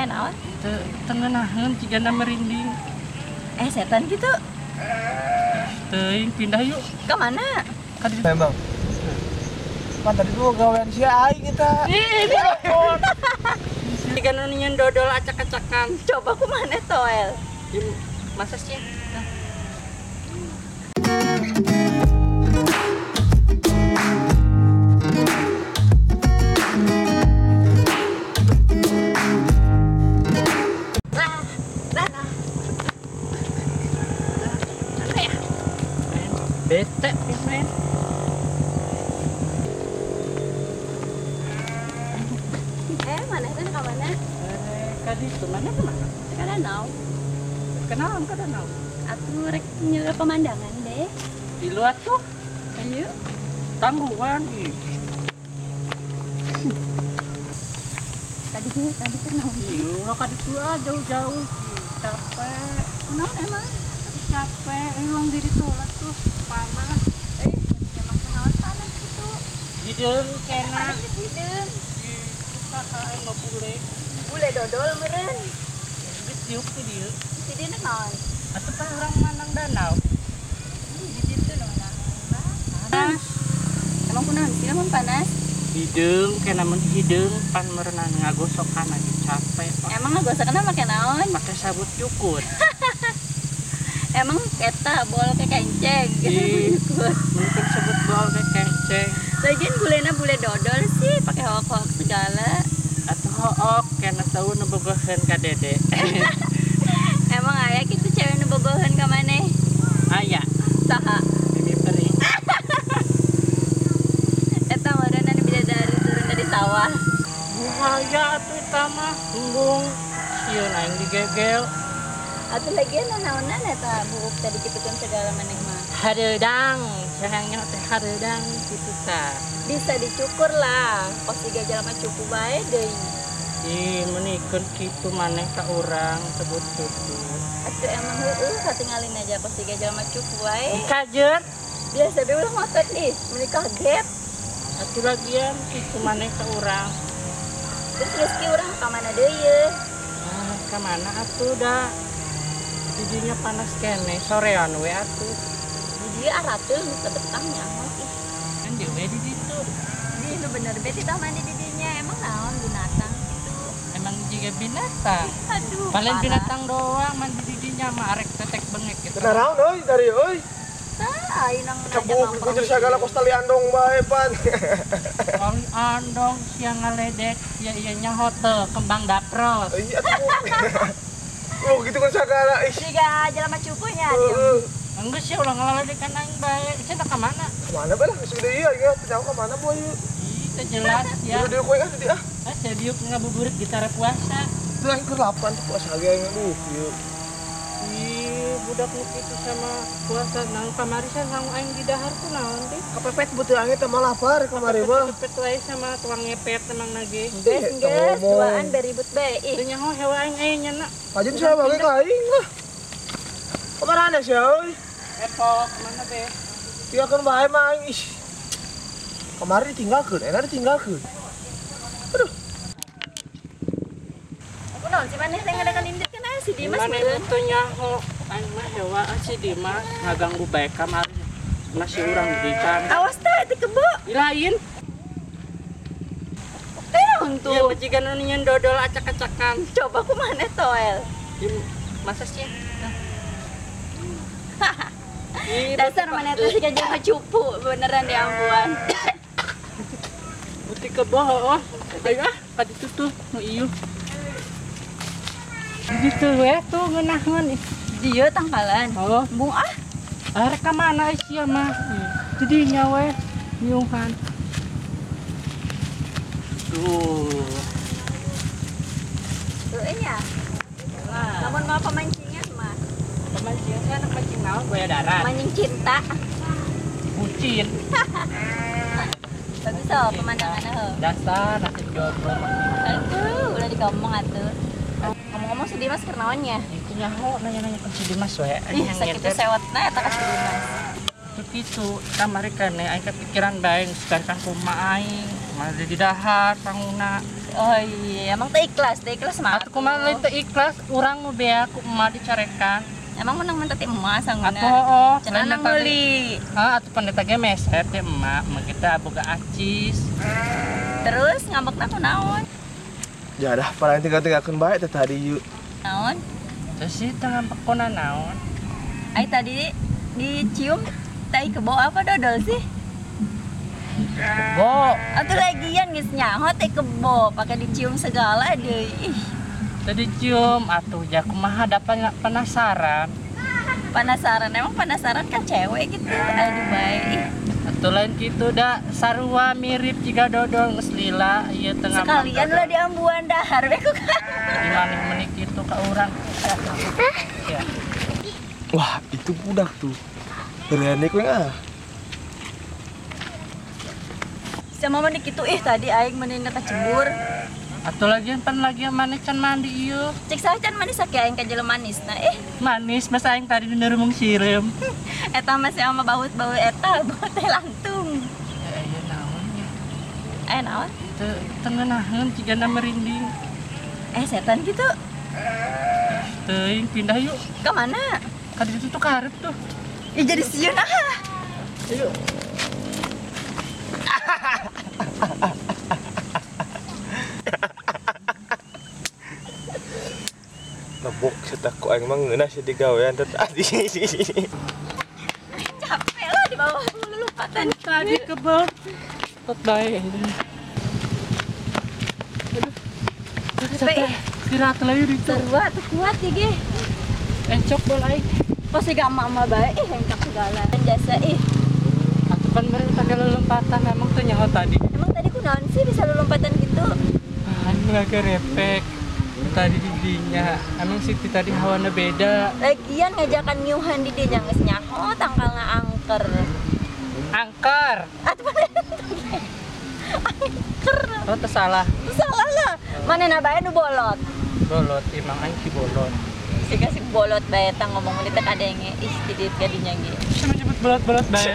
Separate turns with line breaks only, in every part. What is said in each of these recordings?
naon?
Tengenahan cigana merinding.
Setan gitu.
Teuing pindah yuk.
Ke mana?
Memang. Kan tadi tuh gawean si Ai kita.
Ih, telepon. Cigana nyen dodol acak-acakan.
Coba ku mana toel?
Masa sih? Bete main.
Mana itu ke mana?
Kadi itu mana ke mana?
Ka danau.
Kenalan ka danau.
Atuh rek nyeueur pemandangan deh.
Di luar tuh
Ayo.
tangguhan.
Tadi kenal.
Iya, kadi itu jauh-jauh. Capek.
Kenal emang?
Capek, emang diri tolak tuh panas.
Emang kenalan panas gitu.
Hideung kena.
Hideung.
Kita kayak nggak boleh.
Bule dodol meureun.
Ditiup ke dia.
Di dieu naon?
Atau kan orang manang danau.
Di dieu naon?
Panas.
Emang kunaon sih lamun panas?
Hideung kena mun hideung pan merenang ngagosokan lagi capek.
Emang ngagosokna make naon?
Pakai sabut cukur.
Emang eta bol ke kenceng
Ih.
gitu.
Mungkin sebut bol kayak kenceng.
Lagian bulena bule dodol sih pakai hoak-hoak segala.
Atau hook kena tahu nebogoheun ka dede.
Emang aya kitu cewek nu bogoheun ka maneh?
Aya.
Saha?
Ini peri.
Eta meureunna nu bidadari turun dari sawah.
Buaya atuh eta mah embung. Sieun aing digegel.
Atuh lagian naonan eta buuk tadi kitukeun segala maneh mah.
Hareudang, sayangnya teh hareudang kitu tah.
Bisa dicukur lah. Pos tiga jalma cukup bae deui.
Ih, menikeun kitu maneh ka urang sebut kitu.
Atuh emang heueuh katingalin aja pos tiga jalma cukup bae.
Kajeut,
Biasa deui ulah ngotot nih, meuli kaget.
atuh lagian kitu maneh ka urang.
Terus rezeki urang ka mana deui ye?
Ah, ka mana atuh da? Didinya panas kene, sorean we atuh.
Di dieu arateul nu sebetang nyaho ih.
Kan di we di ditu.
Di nu bener beti tah mandi di dinya emang naon binatang gitu.
Emang juga binatang.
Aduh.
Paling
parah.
binatang doang mandi didinya mah arek tetek bengek gitu.
Kita raun euy dari euy.
Tah ayeuna ngajak
Cabuk
nongkrong.
kucur sagala kostali andong bae pan.
Kali andong siang ngaledek ya iya nya hotel kembang dapros.
Iya tuh. Oh gitu kan sagala ih.
Siga jelema cukunya dia.
Heeh.
Enggak sih ulah ngaledek kan aing bae. Cenah ka mana?
Mana bae lah sudah iya ya, tahu ke mana boy.
Ih, teu jelas ya.
Udah kowe kan tadi ah.
Saya diuk ngabuburit gitar puasa.
Tuh yang ke-8 tuh puasa lagi yang aduh ieu.
Ih, budak nu kitu sama puasa nang pamarisan nang aing di dahar tuh naon teh?
Kepepet butuh angin teh malah lapar kemarin mah.
Kepet wae sama tukang ngepet emang nage.
Geus geus
ngomong.
duaan beribut bae.
Teu
Ih,
nyaho hewa aing aya nyana.
Pajun saya bagi kain lah. Kemana sih euy?
Epok mana be?
Iya kan bae mah aing ih. Kemarin ditinggalkeun, enak ditinggalkeun. Aduh,
aku naon sih maneh teh ngadakan indit kana si Dimas
Mana
meureun.
teu nyaho aing mah hewa si Dimas ngaganggu bae kamari. Masih urang di can.
Awas teh di kebo.
Lain.
Teh naon
Iya
tuh?
majikan nu nyen dodol acak-acakan.
Coba ku maneh toel.
Masa sih?
Dasar maneh teh siga jelema cupu beneran di ambuan.
Putih kebo oh. Ayo ah, ka ditu tuh nu ieu. Di ditu we tuh ngeunaheun.
Dieu tangkalan.
Oh,
Bung ah,
arek ka mana sia mah? Didinya we nyuhan. Tuh.
teu nya.
Nah,
Lamun mau pemancingan mah,
pemancing saya anak mancing naon buaya darat.
mancing cinta.
Bucin.
Bagus oh pemandanganna heuh.
Dasar nasi jomblo.
Aduh, udah digomong atuh. Ngomong-ngomong si Dimas keur naonnya?
Itu nyaho nanya-nanya ke si Dimas we.
Ih, sakitu sewotna eta ka si Dimas.
Itu kitu kamari kana aing kepikiran bae sekarang kumaha aing. Malah di dahar sanguna.
Oh iya, emang teh ikhlas mah.
Atuh kumaha teu ikhlas urang nu bea ku emak dicarekan.
Emang menang mentah teh emas sangguna.
Atuh heuh.
Cenah nang meuli.
Atuh pandeta ge meser teh emak, mah kita boga acis.
Terus ngambekna kunaon?
Ya dah, paling tinggal-tinggalkeun bae teh tadi yuk.
Naon?
Terus sih tengah pekona naon?
Ai tadi dicium tai kebo apa dodol sih?
Kebo.
Atuh lagian geus nyaho teh kebo, pakai dicium segala deui. Ih,
Tadi cium atuh ja kumaha da penasaran.
penasaran emang penasaran kan cewek gitu. Aduh bae. Ih,
Atuh lain kitu da sarua mirip jiga dodol geus lila ieu tengah.
sekalian lah di ambuan dahar we ku kan.
Di maneh menik kitu ka urang. Ya.
Wah, itu budak tuh. Berani kowe ah.
Sama mandi kitu tadi aing meunina kecebur.
Atuh lagian maneh can mandi ieu.
Cek saha can manis sakit aing ka jelema manisna.
Manis mas aing tadi dineureumeung sireum.
Eta masih sama baut-baut eta, baut teh lantung.
Ya ieu naon ya?
Naon?
Teu ngeunaheun cigana merinding.
Setan gitu.
Teuing pindah yuk.
Ke mana?
Ka ditu tuh karep tuh.
Ih jadi sieun ah.
Ayo.
Ngebuk cetak ku aing mah ngeunah sih digawean teh tadi.
Capek lah di bawah lupatan.
Tadi kebel. Tot bae.
Capek.
Istirahat lagi di itu.
Sarua tuh kuat ya ge.
Encok boleh.
Pasti gak mama bae hengkak segala. Jasa
Atuh kan mereka tadi lompatan emang tuh nyaho tadi.
Emang tadi kunaon sih bisa lompatan gitu?
Ini agak repek. Tadi di dinya. Emang Siti tadi hawana beda.
Lagian ngajakan nyuhan di dinya geus nyaho tangkalna angker.
Angker.
Atuh mana? Angker.
Oh tersalah.
Salah lah. Manehna bae nu bolot.
Bolot emang aing si bolot.
Siga si bolot bae tang ngomong meuli teh kadenge. Ih tidit kadinya ge.
Cuma nyebut bolot-bolot bae.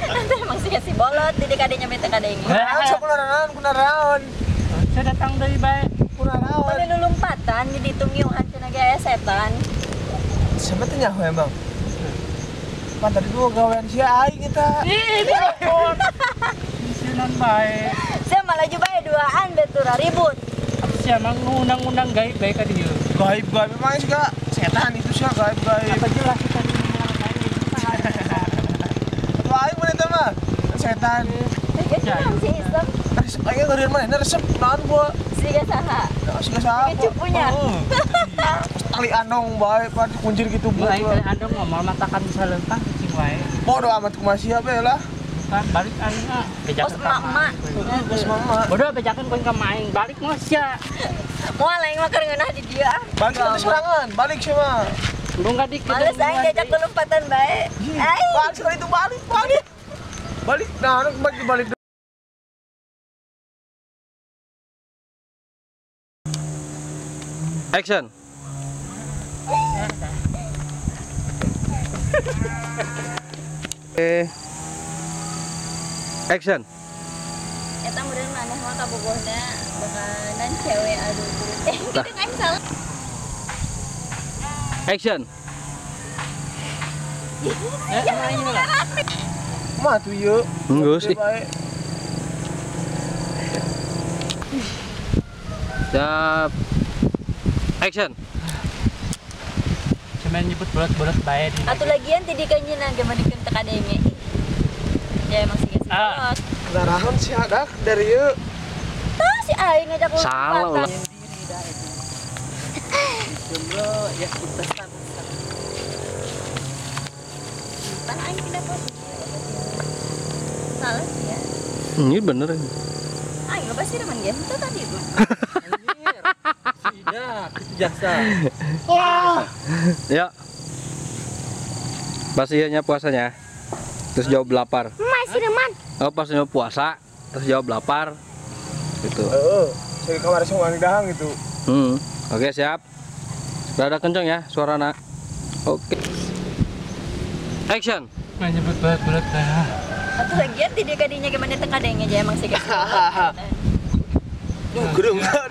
Ante emang siga si bolot tidit kadenya bae teh kadenge.
Naon sok kunaraon.
Saya datang dari bae.
Kunaraon.
Mana lulumpatan jadi tungyuhan cenah ge aya setan.
Siapa teh nyaho emang? Pan tadi gua gawean si aing eta.
Ih, bolot. Isinan bae.
Saya malah juga bae duaan betura ribut.
Sia emang ngundang-undang gaib bae ka dieu.
Gaib memang sih gak setan itu sih gaib.
Apa jelas kita di
Tuh aing mana teh mah? Setan.
Jangan si isem
Resep aing ngeureun mana resep naon gua.
siga saha.
Siga saha.
Siga cupunya.
Tali anong bae pan kunjir gitu
Mun aing
gua.
teh andong ngomong matakan bisa lempang cing wae.
Bodoh amat kumaha sia bae lah.
Kan balik aingna.
Pos emak-emak.
Bos mama.
Bodoh bejakeun koin ka maing balik mah sia.
Moal aing mah keur ngeunah di dieu ah.
Balik nanti serangan, balik sih mah.
Lu enggak dikit.
Males aing diajak lompatan bae. Aing
Balik sekali itu balik. Balik, nah balik.
Action. Action.
eta meureun maneh mah kabogohna bakalan cewek aduh. Gitu kan salah.
Action.
Mah tuh yuk.
Enggak sih. Siap. Action.
Cuman nyebut bolot-bolot bae di.
Atuh lagian ti dikanyeuna ge manikeun teu kadenge. Ya emang siga si
Ah.
bolot.
Narahan sih ada dari yuk.
Tah si aing ngajak
Salah ulah.
lompatan.
Jomblo ya kita
Pan aing pindah posisi. Salah sih ya.
Ini bener.
Aing lo pasti remen game itu tadi tuh.
Tidak, itu jasa.
Ya. Pas ianya puasanya. Terus jawab lapar.
Masih reman.
Oh pas ianya puasa, terus jawab lapar. Gitu.
Saya kemarin semua dahang itu.
Oke, siap. Rada kenceng ya suarana. Oke. Action.
Menyebut bolot-bolot bae.
Atau lagian tidak kadinya gimana tekadengnya aja emang sih guys.
Duh, gedung kan.